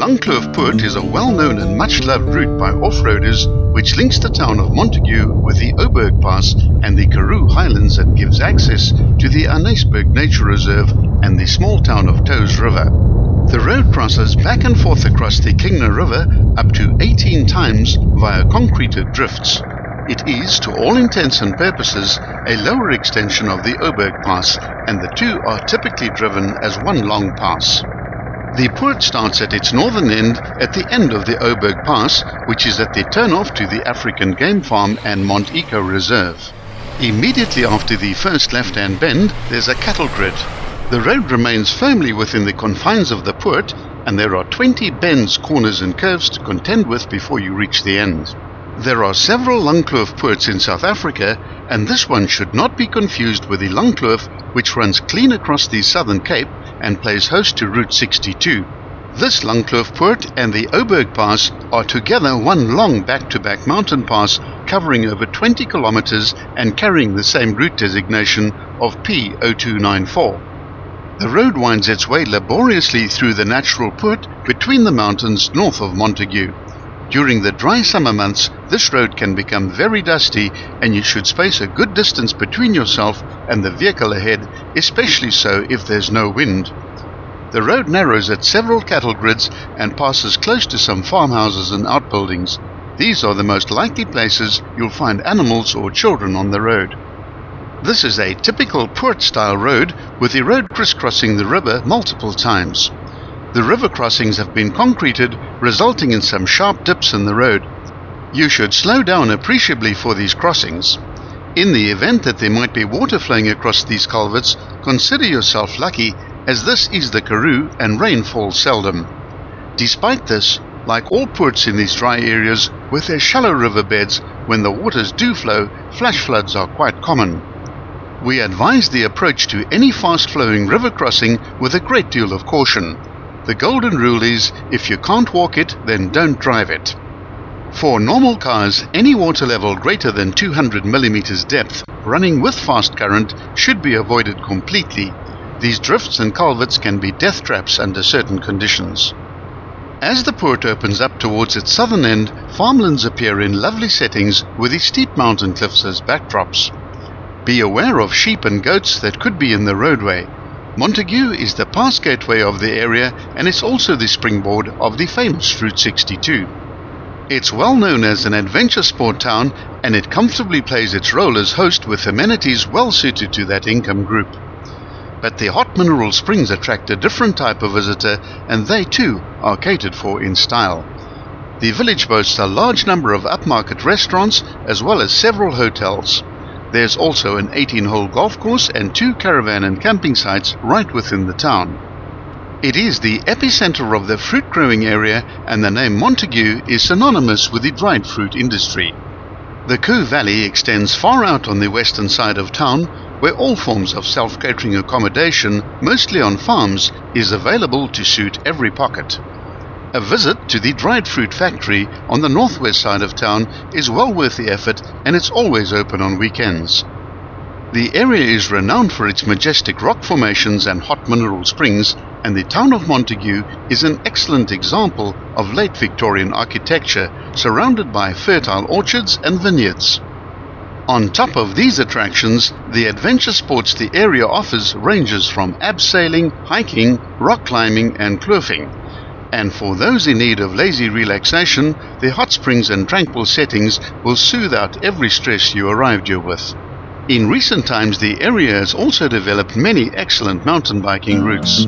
Langkloof Poort is a well-known and much-loved route by off-roaders which links the town of Montague with the Oberg Pass and the Karoo Highlands and gives access to the Annesburg Nature Reserve and the small town of Toes River. The road crosses back and forth across the Kingna River up to 18 times via concreted drifts. It is, to all intents and purposes, a lower extension of the Oberg Pass, and the two are typically driven as one long pass. The Poort starts at its northern end at the end of the Oberg Pass, which is at the turnoff to the African Game Farm and Mont Eco Reserve. Immediately after the first left-hand bend, there's a cattle grid. The road remains firmly within the confines of the Poort, and there are 20 bends, corners and curves to contend with before you reach the end. There are several Langkloof Poorts in South Africa, and this one should not be confused with the Langkloof, which runs clean across the Southern Cape and plays host to Route 62. This Langkloof Poort and the Oberg Pass are together one long back-to-back mountain pass covering over 20 kilometers and carrying the same route designation of P0294. The road winds its way laboriously through the natural Poort between the mountains north of Montague. During the dry summer months, this road can become very dusty, and you should space a good distance between yourself and the vehicle ahead, especially so if there's no wind. The road narrows at several cattle grids and passes close to some farmhouses and outbuildings. These are the most likely places you'll find animals or children on the road. This is a typical Poort-style road, with the road crisscrossing the river multiple times. The river crossings have been concreted, resulting in some sharp dips in the road. You should slow down appreciably for these crossings. In the event that there might be water flowing across these culverts, consider yourself lucky, as this is the Karoo and rain falls seldom. Despite this, like all Poorts in these dry areas, with their shallow riverbeds, when the waters do flow, flash floods are quite common. We advise the approach to any fast-flowing river crossing with a great deal of caution. The golden rule is, if you can't walk it, then don't drive it. For normal cars, any water level greater than 200 millimeters depth, running with fast current, should be avoided completely. These drifts and culverts can be death traps under certain conditions. As the Poort opens up towards its southern end, farmlands appear in lovely settings with the steep mountain cliffs as backdrops. Be aware of sheep and goats that could be in the roadway. Montague is the pass gateway of the area, and it's also the springboard of the famous Route 62. It's well known as an adventure sport town, and it comfortably plays its role as host with amenities well suited to that income group. But the hot mineral springs attract a different type of visitor, and they too are catered for in style. The village boasts a large number of upmarket restaurants as well as several hotels. There's also an 18-hole golf course and 2 caravan and camping sites right within the town. It is the epicenter of the fruit-growing area, and the name Montague is synonymous with the dried fruit industry. The Koo Valley extends far out on the western side of town, where all forms of self-catering accommodation, mostly on farms, is available to suit every pocket. A visit to the dried fruit factory on the northwest side of town is well worth the effort, and it's always open on weekends. The area is renowned for its majestic rock formations and hot mineral springs, and the town of Montague is an excellent example of late Victorian architecture, surrounded by fertile orchards and vineyards. On top of these attractions, the adventure sports the area offers ranges from abseiling, hiking, rock climbing and kloofing. And for those in need of lazy relaxation, the hot springs and tranquil settings will soothe out every stress you arrived here with. In recent times, the area has also developed many excellent mountain biking routes.